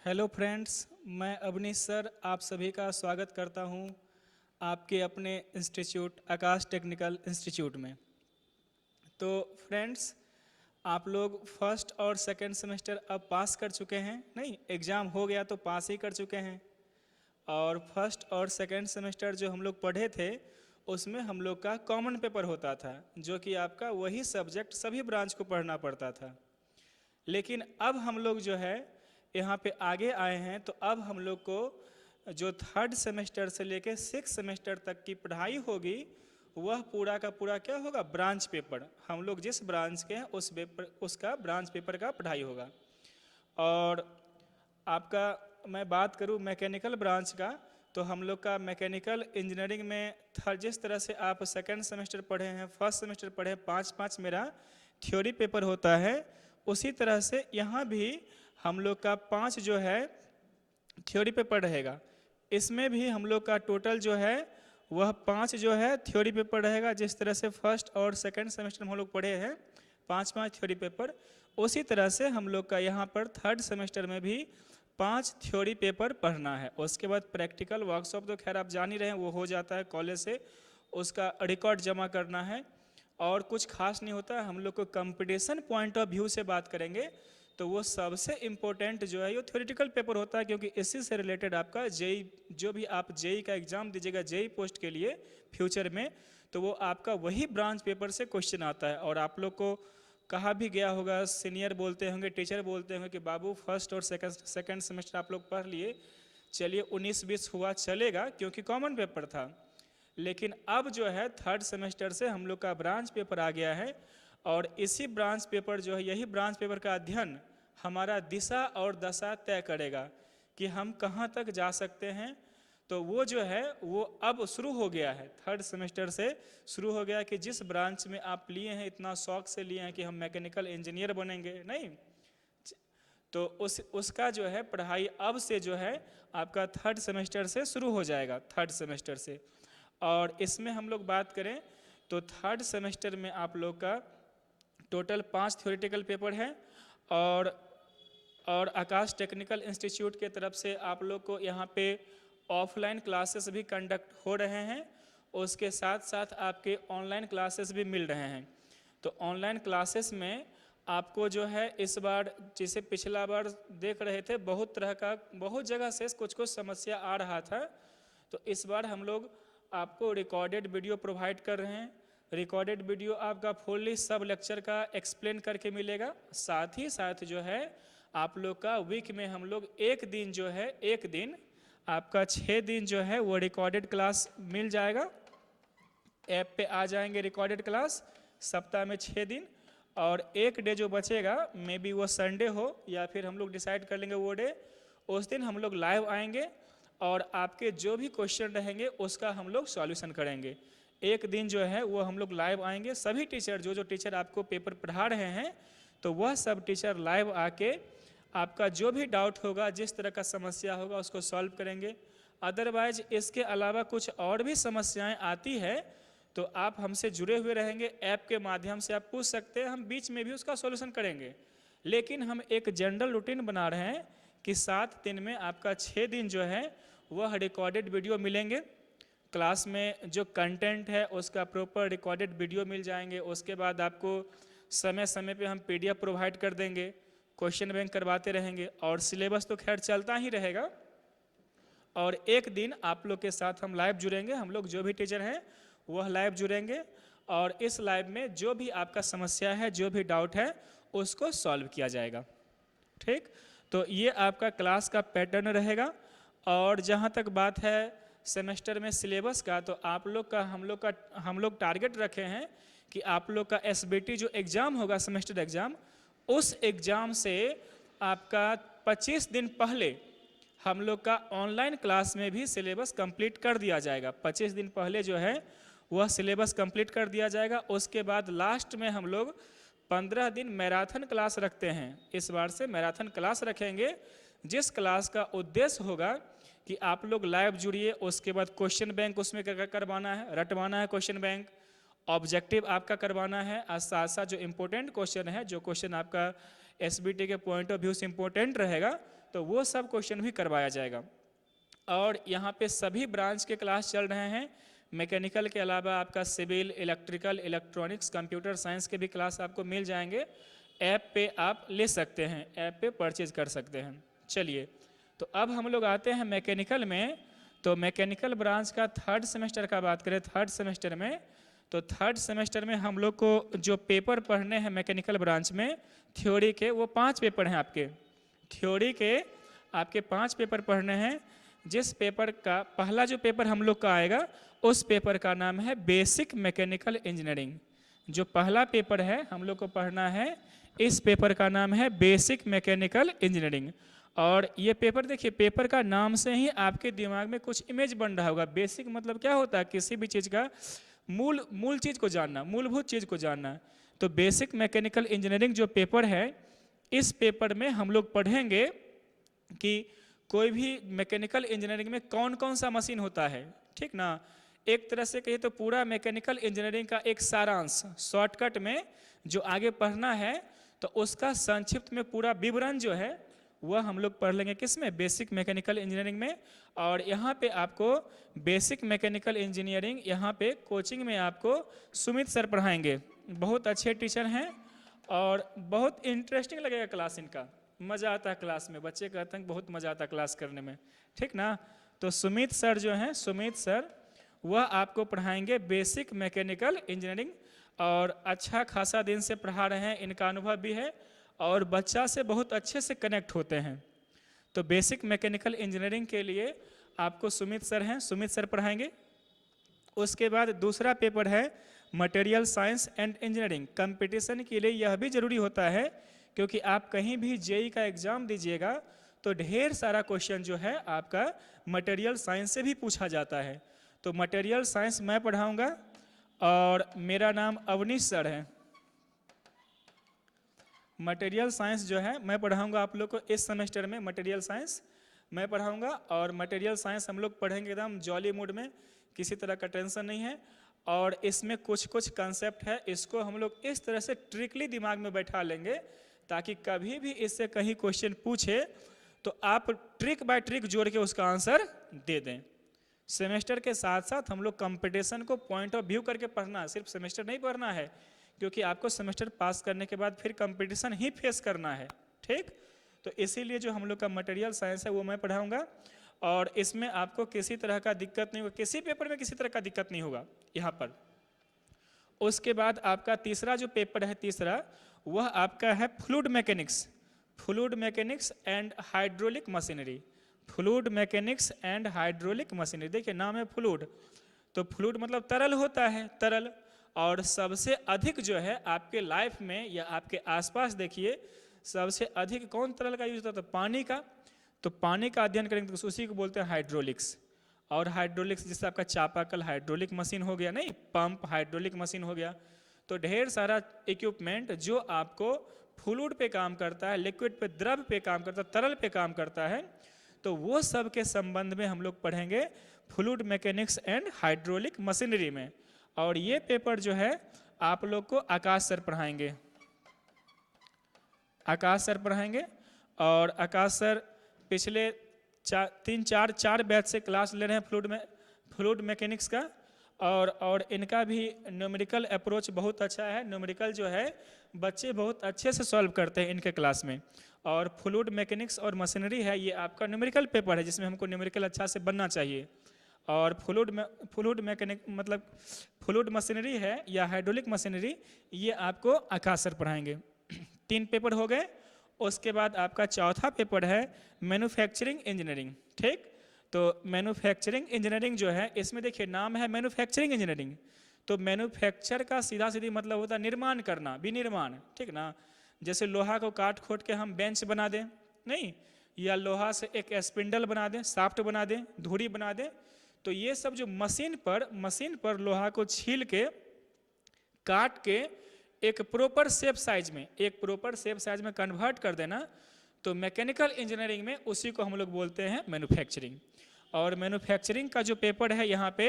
Hello friends, मैं Awanish sir आप सभी का स्वागत करता हूं आपके अपने इंस्टीट्यूट आकाश टेक्निकल इंस्टीट्यूट में। तो फ्रेंड्स, आप लोग फर्स्ट और सेकंड सेमेस्टर अब पास कर चुके हैं, नहीं एग्ज़ाम हो गया तो पास ही कर चुके हैं। और फर्स्ट और सेकंड सेमेस्टर जो हम लोग पढ़े थे उसमें हम लोग का कॉमन पेपर होता था, जो कि आपका वही सब्जेक्ट सभी ब्रांच को पढ़ना पड़ता था। लेकिन अब हम लोग जो है यहाँ पे आगे आए हैं, तो अब हम लोग को जो थर्ड सेमेस्टर से लेके सिक्स सेमेस्टर तक की पढ़ाई होगी वह पूरा का पूरा क्या होगा, ब्रांच पेपर। हम लोग जिस ब्रांच के हैं उस पेपर उसका ब्रांच पेपर का पढ़ाई होगा। और आपका मैं बात करूँ मैकेनिकल ब्रांच का, तो हम लोग का मैकेनिकल इंजीनियरिंग में जिस तरह से आप सेकंड सेमेस्टर पढ़े हैं, फर्स्ट सेमेस्टर पढ़े हैं, 5-5 मेरा थ्योरी पेपर होता है, उसी तरह से यहाँ भी हम लोग का 5 जो है थ्योरी पेपर रहेगा। इसमें भी हम लोग का टोटल जो है वह 5 जो है थ्योरी पेपर रहेगा। जिस तरह से फर्स्ट और सेकंड सेमेस्टर में हम लोग पढ़े हैं 5-5 थ्योरी पेपर, उसी तरह से हम लोग का यहाँ पर थर्ड सेमेस्टर में भी 5 थ्योरी पेपर पढ़ना है। उसके बाद प्रैक्टिकल वर्कशॉप तो खैर आप जान ही रहे हैं, वो हो जाता है कॉलेज से, उसका रिकॉर्ड जमा करना है और कुछ खास नहीं होता है। हम लोग को कंपटीशन पॉइंट ऑफ व्यू से बात करेंगे तो वो सबसे इम्पोर्टेंट जो है ये थ्योरेटिकल पेपर होता है, क्योंकि इसी से रिलेटेड आपका जेई, जो भी आप जेई का एग्ज़ाम दीजिएगा जेई पोस्ट के लिए फ्यूचर में, तो वो आपका वही ब्रांच पेपर से क्वेश्चन आता है। और आप लोग को कहा भी गया होगा, सीनियर बोलते होंगे, टीचर बोलते होंगे कि बाबू फर्स्ट और सेकंड सेमेस्टर आप लोग पढ़ लिए, चलिए 19-20 हुआ चलेगा क्योंकि कॉमन पेपर था। लेकिन अब जो है थर्ड सेमेस्टर से हम लोग का ब्रांच पेपर आ गया है, और इसी ब्रांच पेपर जो है, यही ब्रांच पेपर का अध्ययन हमारा दिशा और दशा तय करेगा कि हम कहाँ तक जा सकते हैं। तो वो जो है वो अब शुरू हो गया है, थर्ड सेमेस्टर से शुरू हो गया कि जिस ब्रांच में आप लिए हैं, इतना शौक से लिए हैं कि हम मैकेनिकल इंजीनियर बनेंगे, नहीं, तो उसका जो है पढ़ाई अब से जो है आपका थर्ड सेमेस्टर से शुरू हो जाएगा, थर्ड सेमेस्टर से। और इसमें हम लोग बात करें तो थर्ड सेमेस्टर में आप लोग का टोटल 5 थ्योरेटिकल पेपर है, और आकाश टेक्निकल इंस्टीट्यूट के तरफ से आप लोग को यहाँ पे ऑफलाइन क्लासेस भी कंडक्ट हो रहे हैं, उसके साथ साथ आपके ऑनलाइन क्लासेस भी मिल रहे हैं। तो ऑनलाइन क्लासेस में आपको जो है इस बार, जैसे पिछला बार देख रहे थे बहुत तरह का, बहुत जगह से कुछ कुछ समस्या आ रहा था, तो इस बार हम लोग आपको रिकॉर्डेड वीडियो प्रोवाइड कर रहे हैं। रिकॉर्डेड वीडियो आपका फुल्ली सब लेक्चर का एक्सप्लेन करके मिलेगा। साथ ही साथ जो है आप लोग का वीक में हम लोग एक दिन जो है, एक दिन आपका 6 दिन जो है वो रिकॉर्डेड क्लास मिल जाएगा। ऐप पे आ जाएंगे रिकॉर्डेड क्लास सप्ताह में 6 दिन, और एक डे जो बचेगा मे बी वो संडे हो या फिर हम लोग डिसाइड कर लेंगे वो डे, उस दिन हम लोग लाइव आएंगे और आपके जो भी क्वेश्चन रहेंगे उसका हम लोग सॉल्यूशन करेंगे। एक दिन जो है वो हम लोग लाइव आएंगे, सभी टीचर जो जो टीचर आपको पेपर पढ़ा रहे हैं तो वह सब टीचर लाइव आके आपका जो भी डाउट होगा, जिस तरह का समस्या होगा उसको सॉल्व करेंगे। अदरवाइज इसके अलावा कुछ और भी समस्याएं आती है तो आप हमसे जुड़े हुए रहेंगे, ऐप के माध्यम से आप पूछ सकते हैं, हम बीच में भी उसका सॉल्यूशन करेंगे। लेकिन हम एक जनरल रूटीन बना रहे हैं कि 7 दिन में आपका 6 दिन जो है वह रिकॉर्डेड वीडियो मिलेंगे। क्लास में जो कंटेंट है उसका प्रॉपर रिकॉर्डेड वीडियो मिल जाएंगे। उसके बाद आपको समय समय पे हम पीडीएफ प्रोवाइड कर देंगे, क्वेश्चन बैंक करवाते रहेंगे, और सिलेबस तो खैर चलता ही रहेगा। और एक दिन आप लोग के साथ हम लाइव जुड़ेंगे, हम लोग जो भी टीचर हैं वह लाइव जुड़ेंगे, और इस लाइव में जो भी आपका समस्या है, जो भी डाउट है उसको सॉल्व किया जाएगा। ठीक, तो ये आपका क्लास का पैटर्न रहेगा। और जहाँ तक बात है सेमेस्टर में सिलेबस का, तो आप लोग का हम लोग टारगेट रखे हैं कि आप लोग का एसबीटी जो एग्ज़ाम होगा, सेमेस्टर एग्ज़ाम, उस एग्ज़ाम से आपका 25 दिन पहले हम लोग का ऑनलाइन क्लास में भी सिलेबस कंप्लीट कर दिया जाएगा। 25 दिन पहले जो है वह सिलेबस कंप्लीट कर दिया जाएगा। उसके बाद लास्ट में हम लोग 15 दिन मैराथन क्लास रखते हैं। इस बार से मैराथन क्लास रखेंगे, जिस क्लास का उद्देश्य होगा कि आप लोग लाइव जुड़िए, उसके बाद क्वेश्चन बैंक उसमें करवाना है, रटवाना है क्वेश्चन बैंक, ऑब्जेक्टिव आपका करवाना है, और साथ साथ जो इम्पोर्टेंट क्वेश्चन है, जो क्वेश्चन आपका एसबीटी के पॉइंट ऑफ व्यू से इम्पोर्टेंट रहेगा, तो वो सब क्वेश्चन भी करवाया जाएगा। और यहाँ पे सभी ब्रांच के क्लास चल रहे हैं। मैकेनिकल के अलावा आपका civil, electrical, electronics, computer science के भी क्लास आपको मिल जाएंगे। ऐप पे आप ले सकते हैं, ऐप पे परचेज कर सकते हैं। चलिए, तो अब हम लोग आते हैं मैकेनिकल में। तो मैकेनिकल ब्रांच का थर्ड सेमेस्टर का बात करें, थर्ड सेमेस्टर में, तो थर्ड सेमेस्टर में हम लोग को जो पेपर पढ़ने हैं मैकेनिकल ब्रांच में थ्योरी के, वो 5 पेपर हैं आपके। थ्योरी के आपके 5 पेपर पढ़ने हैं। जिस पेपर का पहला जो पेपर हम लोग का आएगा, उस पेपर का नाम है बेसिक मैकेनिकल इंजीनियरिंग। जो पहला पेपर है हम लोग को पढ़ना है, इस पेपर का नाम है बेसिक मैकेनिकल इंजीनियरिंग। और ये पेपर देखिए, पेपर का नाम से ही आपके दिमाग में कुछ इमेज बन रहा होगा। बेसिक मतलब क्या होता है? किसी भी चीज़ का मूल चीज़ को जानना, मूलभूत चीज़ को जानना। तो बेसिक मैकेनिकल इंजीनियरिंग जो पेपर है, इस पेपर में हम लोग पढ़ेंगे कि कोई भी मैकेनिकल इंजीनियरिंग में कौन कौन सा मशीन होता है, ठीक ना। एक तरह से कहिए तो पूरा मैकेनिकल इंजीनियरिंग का एक सारांश शॉर्टकट में जो आगे पढ़ना है, तो उसका संक्षिप्त में पूरा विवरण जो है वह हम लोग पढ़ लेंगे किसमें? बेसिक मैकेनिकल इंजीनियरिंग में। और यहाँ पे आपको बेसिक मैकेनिकल इंजीनियरिंग यहाँ पे कोचिंग में आपको सुमित सर पढ़ाएंगे। बहुत अच्छे टीचर हैं और बहुत इंटरेस्टिंग लगेगा क्लास इनका। मज़ा आता है क्लास में, बच्चे कहते हैं बहुत मज़ा आता है क्लास करने में, ठीक ना। तो सुमित सर जो हैं, सुमित सर, वह आपको पढ़ाएंगे बेसिक मैकेनिकल इंजीनियरिंग। और अच्छा खासा दिन से पढ़ा रहे हैं, इनका अनुभव भी है और बच्चा से बहुत अच्छे से कनेक्ट होते हैं। तो बेसिक मैकेनिकल इंजीनियरिंग के लिए आपको सुमित सर हैं, सुमित सर पढ़ाएंगे। उसके बाद दूसरा पेपर है material science and engineering. Competition के लिए यह भी ज़रूरी होता है, क्योंकि आप कहीं भी जेई का एग्ज़ाम दीजिएगा तो ढेर सारा क्वेश्चन जो है आपका मटेरियल साइंस से भी पूछा जाता है। तो मटेरियल साइंस मैं पढ़ाऊंगा और मेरा नाम अवनीश सर है। मटेरियल साइंस जो है मैं पढ़ाऊंगा आप लोग को इस सेमेस्टर में। मटेरियल साइंस मैं पढ़ाऊंगा और मटेरियल साइंस हम लोग पढ़ेंगे एकदम जॉली मूड में, किसी तरह का टेंशन नहीं है। और इसमें कुछ कुछ कंसेप्ट है, इसको हम लोग इस तरह से ट्रिकली दिमाग में बैठा लेंगे ताकि कभी भी इससे कहीं क्वेश्चन पूछे तो आप ट्रिक बाय ट्रिक जोड़ के उसका आंसर दे दें। सेमेस्टर के साथ साथ हम लोग कंपटीशन को पॉइंट ऑफ व्यू करके पढ़ना है, सिर्फ सेमेस्टर नहीं पढ़ना है, क्योंकि आपको सेमेस्टर पास करने के बाद फिर कंपटीशन ही फेस करना है, ठीक। तो इसीलिए जो हम लोग का मटेरियल साइंस है वो मैं पढ़ाऊंगा और इसमें आपको किसी तरह का दिक्कत नहीं होगा, किसी पेपर में किसी तरह का दिक्कत नहीं होगा यहाँ पर। उसके बाद आपका तीसरा जो पेपर है, तीसरा वह आपका है fluid mechanics. Fluid mechanics and hydraulic machinery. Fluid mechanics and hydraulic machinery, देखिए नाम है फ्लूइड, तो फ्लूइड मतलब तरल होता है, तरल। और सबसे अधिक जो है आपके लाइफ में या आपके आसपास देखिए सबसे अधिक कौन तरल का यूज होता है? तो पानी का। तो पानी का अध्ययन करेंगे तो उसी को बोलते हैं हाइड्रोलिक्स। और हाइड्रोलिक्स जैसे आपका चापाकल हाइड्रोलिक मशीन हो गया, नहीं, पंप हाइड्रोलिक मशीन हो गया। तो ढेर सारा इक्विपमेंट जो आपको फ्लूइड पे काम करता है, लिक्विड पे, द्रव पे काम करता है, तरल पे काम करता है, तो वो सब के संबंध में हम लोग पढ़ेंगे fluid mechanics and hydraulic machinery में। और ये पेपर जो है आप लोग को आकाश सर पढ़ाएंगे, आकाश सर पढ़ाएंगे। और आकाश सर पिछले 4 बैच से क्लास ले रहे हैं फ्लूइड मैकेनिक्स का। और इनका भी न्यूमेरिकल अप्रोच बहुत अच्छा है। न्यूमेरिकल जो है बच्चे बहुत अच्छे से सॉल्व करते हैं इनके क्लास में। और फ्लूइड मैकेनिक्स और मशीनरी है, ये आपका न्यूमेरिकल पेपर है जिसमें हमको न्यूमेरिकल अच्छा से बनना चाहिए। और फ्लूइड मैकेनिक मतलब फ्लूइड मशीनरी है या हाइड्रोलिक मशीनरी, ये आपको आकाश सर पढ़ाएंगे। 3 पेपर हो गए। उसके बाद आपका चौथा पेपर है मैन्युफैक्चरिंग इंजीनियरिंग, ठीक। तो मैन्युफैक्चरिंग इंजीनियरिंग जो है, इसमें देखिए नाम है मैन्युफैक्चरिंग इंजीनियरिंग। तो मैन्युफैक्चर का सीधा सीधी मतलब होता है निर्माण करना, विनिर्माण, ठीक ना। जैसे लोहा को काट खोट के हम बेंच बना दें, नहीं, या लोहा से एक स्पिंडल बना दें, शाफ्ट बना दें, धुरी बना दें। तो ये सब जो मशीन पर लोहा को छील के काट के एक प्रॉपर शेप साइज में कन्वर्ट कर देना, तो मैकेनिकल इंजीनियरिंग में उसी को हम लोग बोलते हैं मैन्युफैक्चरिंग। और मैन्युफैक्चरिंग का जो पेपर है यहाँ पे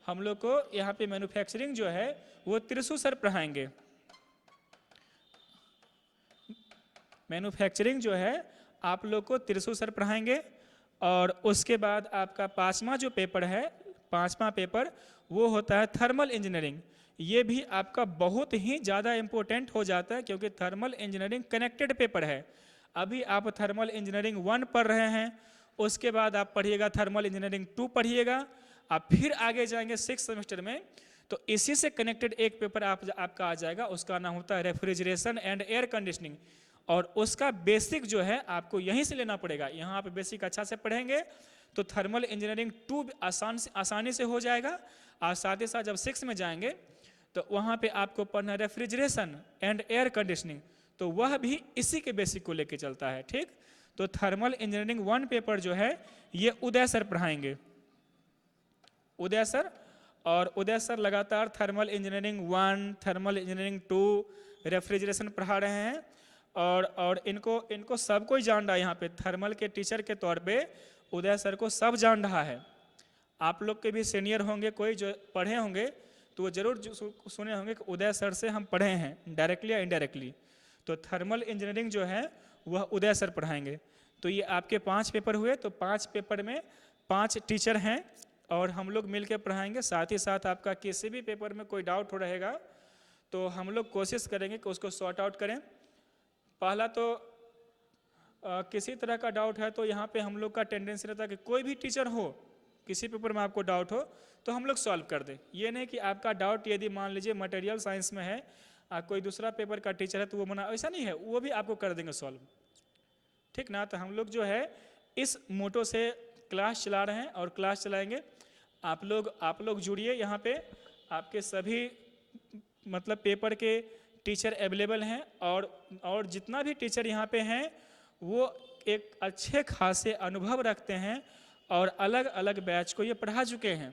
हम लोग को, यहाँ पे मैन्युफैक्चरिंग जो है वो त्रिशु सर पढ़ाएंगे। मैन्युफैक्चरिंग जो है आप लोग को त्रिशूल सर पढ़ाएंगे। और उसके बाद आपका पांचवा जो पेपर है, पांचवा पेपर वो होता है थर्मल इंजीनियरिंग। ये भी आपका बहुत ही ज़्यादा इम्पोर्टेंट हो जाता है, क्योंकि थर्मल इंजीनियरिंग कनेक्टेड पेपर है। अभी आप थर्मल इंजीनियरिंग 1 पढ़ रहे हैं, उसके बाद आप पढ़िएगा थर्मल इंजीनियरिंग 2 पढ़िएगा, आप फिर आगे जाएंगे 6 सेमेस्टर में, तो इसी से कनेक्टेड एक पेपर आपका आ जाएगा, उसका नाम होता है रेफ्रिजरेशन एंड एयर कंडीशनिंग। और उसका बेसिक जो है आपको यहीं से लेना पड़ेगा। यहाँ आप बेसिक अच्छा से पढ़ेंगे तो थर्मल इंजीनियरिंग 2 आसानी से हो जाएगा। और साथ ही साथ जब 6 में जाएंगे तो वहाँ पे आपको पढ़ना रेफ्रिजरेशन एंड एयर कंडीशनिंग, तो वह भी इसी के बेसिक को लेके चलता है। ठीक, तो थर्मल इंजीनियरिंग 1 पेपर जो है ये उदय सर पढ़ाएंगे, उदय सर। और उदय सर लगातार thermal engineering 1, thermal engineering 2, refrigeration पढ़ा रहे हैं। और इनको सब कोई जान रहा है यहाँ पे, थर्मल के टीचर के तौर पे उदय सर को सब जान रहा है। आप लोग के भी सीनियर होंगे कोई जो पढ़े होंगे, तो वो जरूर सुने होंगे कि उदय सर से हम पढ़े हैं, डायरेक्टली या इनडायरेक्टली। तो थर्मल इंजीनियरिंग जो है वह उदय सर पढ़ाएंगे। तो ये आपके 5 पेपर हुए, तो 5 पेपर में 5 टीचर हैं और हम लोग मिल के पढ़ाएंगे। साथ ही साथ आपका किसी भी पेपर में कोई डाउट हो रहेगा तो हम लोग कोशिश करेंगे कि उसको सॉर्ट आउट करें। पहला तो किसी तरह का डाउट है तो यहाँ पे हम लोग का टेंडेंसी रहता है कि कोई भी टीचर हो, किसी पेपर में आपको डाउट हो तो हम लोग सॉल्व कर दें। ये नहीं कि आपका डाउट यदि मान लीजिए मटेरियल साइंस में है, कोई दूसरा पेपर का टीचर है तो वो मना, ऐसा नहीं है, वो भी आपको कर देंगे सॉल्व। ठीक ना, तो हम लोग जो है इस मोटो से क्लास चला रहे हैं और क्लास चलाएंगे। आप लोग जुड़िए, यहाँ पे आपके सभी मतलब पेपर के टीचर अवेलेबल हैं। और जितना भी टीचर यहाँ पे हैं वो एक अच्छे खासे अनुभव रखते हैं और अलग अलग बैच को ये पढ़ा चुके हैं।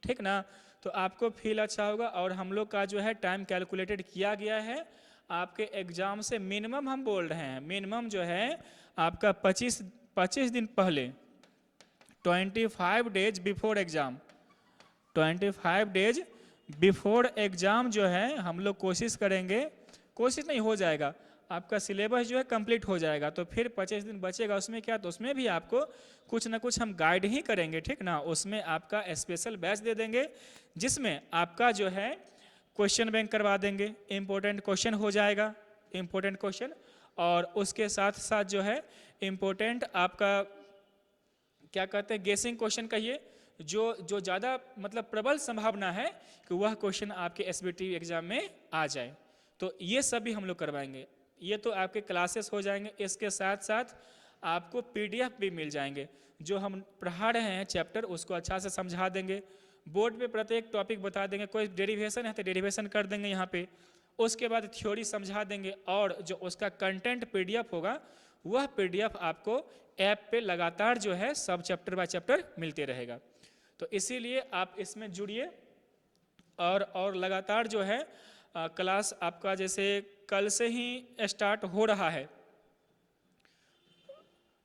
ठीक ना, तो आपको फील अच्छा होगा। और हम लोग का जो है टाइम कैलकुलेटेड किया गया है, आपके एग्जाम से मिनिमम हम बोल रहे हैं, मिनिमम जो है आपका 25 दिन पहले, 25 days before exam, 25 days before exam जो है हम लोग कोशिश करेंगे, कोशिश नहीं हो जाएगा, आपका सिलेबस जो है कंप्लीट हो जाएगा। तो फिर 25 दिन बचेगा, उसमें क्या, तो उसमें भी आपको कुछ ना कुछ हम गाइड ही करेंगे। ठीक ना, उसमें आपका स्पेशल बैच दे देंगे जिसमें आपका जो है क्वेश्चन बैंक करवा देंगे, इम्पोर्टेंट क्वेश्चन हो जाएगा, इम्पोर्टेंट क्वेश्चन। और उसके साथ साथ जो है इम्पोर्टेंट आपका क्या कहते हैं, गेसिंग क्वेश्चन कहिए, जो ज़्यादा मतलब प्रबल संभावना है कि वह क्वेश्चन आपके एसबीटी एग्जाम में आ जाए, तो ये सब भी हम लोग करवाएंगे। ये तो आपके क्लासेस हो जाएंगे, इसके साथ साथ आपको पीडीएफ भी मिल जाएंगे, जो हम पढ़ा रहे हैं चैप्टर उसको अच्छा से समझा देंगे, बोर्ड पे प्रत्येक टॉपिक बता देंगे, कोई डेरिवेशन है तो डेरिवेशन कर देंगे यहाँ पे, उसके बाद थ्योरी समझा देंगे। और जो उसका कंटेंट पीडीएफ होगा वह पीडीएफ आपको ऐप पे लगातार जो है सब चैप्टर बाय चैप्टर मिलते रहेगा। तो इसीलिए आप इसमें जुड़िए और लगातार जो है क्लास आपका जैसे कल से ही स्टार्ट हो रहा है,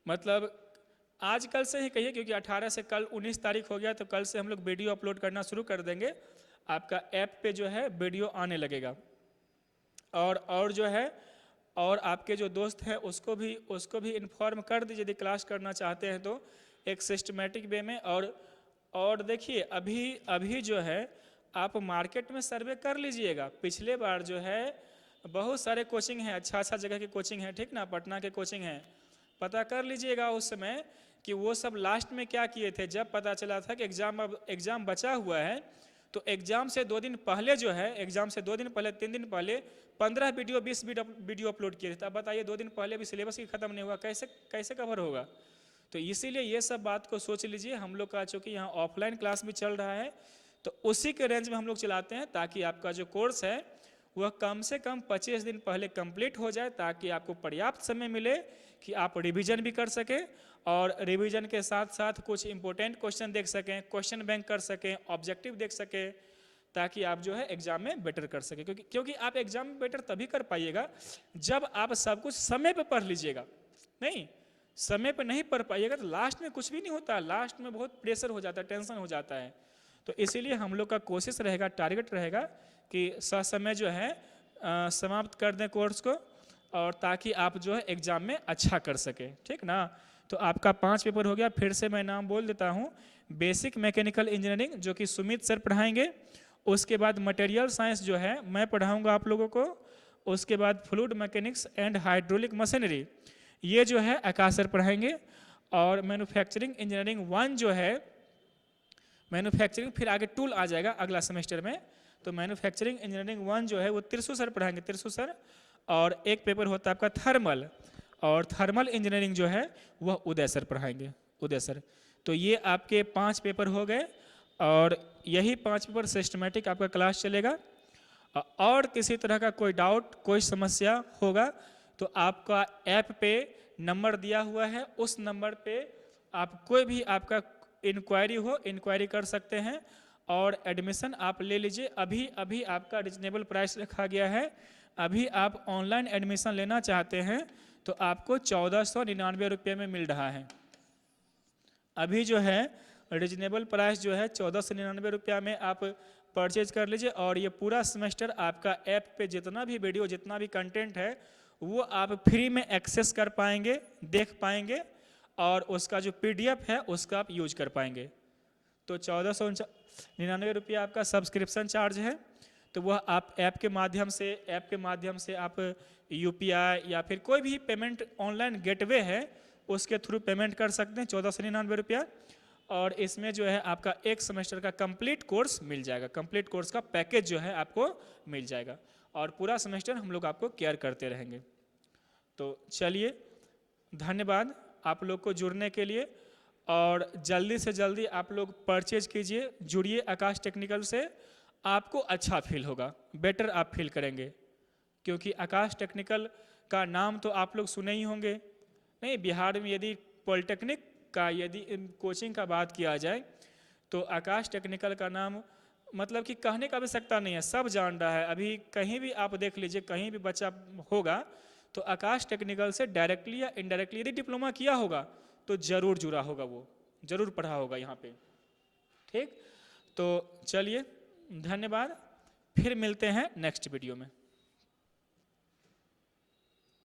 मतलब आज कल से ही कहिए, क्योंकि 18 से कल 19 तारीख हो गया, तो कल से हम लोग वीडियो अपलोड करना शुरू कर देंगे, आपका ऐप पे जो है वीडियो आने लगेगा। और जो है और आपके जो दोस्त हैं उसको भी इन्फॉर्म कर दीजिए यदि क्लास करना चाहते हैं तो, एक सिस्टमेटिक वे में। और देखिए अभी जो है आप मार्केट में सर्वे कर लीजिएगा, पिछले बार जो है बहुत सारे कोचिंग हैं, अच्छा जगह के कोचिंग है, ठीक ना, पटना के कोचिंग हैं, पता कर लीजिएगा उस समय कि वो सब लास्ट में क्या किए थे। जब पता चला था कि एग्ज़ाम बचा हुआ है, तो एग्ज़ाम से 2 दिन पहले जो है, एग्ज़ाम से 2 दिन पहले 3 दिन पहले 15 वीडियो 20 वीडियो अपलोड किए थे। अब बताइए 2 दिन पहले भी सिलेबस ही ख़त्म नहीं हुआ, कैसे कवर होगा। तो इसीलिए ये सब बात को सोच लीजिए। हम लोग का चूँकि यहाँ ऑफलाइन क्लास भी चल रहा है, तो उसी के रेंज में हम लोग चलाते हैं, ताकि आपका जो कोर्स है वह कम से कम 25 दिन पहले कंप्लीट हो जाए, ताकि आपको पर्याप्त समय मिले कि आप रिवीजन भी कर सकें और रिवीजन के साथ साथ कुछ इंपॉर्टेंट क्वेश्चन देख सकें, क्वेश्चन बैंक कर सकें, ऑब्जेक्टिव देख सकें, ताकि आप जो है एग्जाम में बेटर कर सकें। क्योंकि आप एग्जाम में बेटर तभी कर पाइएगा जब आप सब कुछ समय पे पढ़ लीजिएगा। नहीं, समय पे नहीं पढ़ पाइएगा तो लास्ट में कुछ भी नहीं होता, लास्ट में बहुत प्रेशर हो जाता है, टेंशन हो जाता है। तो इसीलिए हम लोग का कोशिश रहेगा, टारगेट रहेगा कि ससमय जो है समाप्त कर दें कोर्स को। और ताकि आप जो है एग्ज़ाम में अच्छा कर सके, ठीक ना। तो आपका 5 पेपर हो गया। फिर से मैं नाम बोल देता हूँ, बेसिक मैकेनिकल इंजीनियरिंग जो कि सुमित सर पढ़ाएंगे, उसके बाद मटेरियल साइंस जो है मैं पढ़ाऊँगा आप लोगों को, उसके बाद fluid mechanics and hydraulic machinery ये जो है आकाश सर पढ़ाएंगे, और मैन्युफैक्चरिंग इंजीनियरिंग 1 जो है मैन्युफैक्चरिंग, फिर आगे टूल आ जाएगा अगला सेमेस्टर में। तो मैन्युफैक्चरिंग इंजीनियरिंग 1 जो है वो तिरसू सर पढ़ाएंगे, तिरसू सर। और एक पेपर होता है आपका थर्मल, और थर्मल इंजीनियरिंग जो है वह उदय सर पढ़ाएंगे, उदय सर। तो ये आपके 5 पेपर हो गए, और यही 5 पेपर सिस्टमेटिक आपका क्लास चलेगा। और किसी तरह का कोई डाउट, कोई समस्या होगा तो आपका ऐप पे नंबर दिया हुआ है, उस नंबर पे आप कोई भी आपका इंक्वायरी हो, इंक्वायरी कर सकते हैं। और एडमिशन आप ले लीजिए, अभी अभी आपका रिजनेबल प्राइस रखा गया है। अभी आप ऑनलाइन एडमिशन लेना चाहते हैं तो आपको 1499 रुपये में मिल रहा है। अभी जो है रिजनेबल प्राइस जो है 1499 रुपया में आप परचेज कर लीजिए, और ये पूरा सेमेस्टर आपका ऐप पे जितना भी वीडियो, जितना भी कंटेंट है वो आप फ्री में एक्सेस कर पाएंगे, देख पाएंगे, और उसका जो PDF है उसका आप यूज कर पाएंगे। तो 1499 रुपया आपका सब्सक्रिप्शन चार्ज है। तो वह आप ऐप के माध्यम से आप UPI या फिर कोई भी पेमेंट ऑनलाइन गेटवे है उसके थ्रू पेमेंट कर सकते हैं, 1499 रुपया। और इसमें जो है आपका एक सेमेस्टर का कंप्लीट कोर्स मिल जाएगा, कंप्लीट कोर्स का पैकेज जो है आपको मिल जाएगा, और पूरा सेमेस्टर हम लोग आपको केयर करते रहेंगे। तो चलिए, धन्यवाद आप लोग को जुड़ने के लिए, और जल्दी से जल्दी आप लोग परचेज कीजिए, जुड़िए आकाश टेक्निकल से। आपको अच्छा फील होगा, बेटर आप फील करेंगे, क्योंकि आकाश टेक्निकल का नाम तो आप लोग सुने ही होंगे। नहीं, बिहार में यदि पॉलिटेक्निक का यदि कोचिंग का बात किया जाए तो आकाश टेक्निकल का नाम मतलब कि कहने का आवश्यकता नहीं है, सब जान रहा है। अभी कहीं भी आप देख लीजिए, कहीं भी बच्चा होगा तो आकाश टेक्निकल से डायरेक्टली या इनडायरेक्टली यदि डिप्लोमा किया होगा तो ज़रूर जुड़ा होगा, वो ज़रूर पढ़ा होगा यहाँ पे, ठीक। तो चलिए, धन्यवाद, फिर मिलते हैं नेक्स्ट वीडियो में।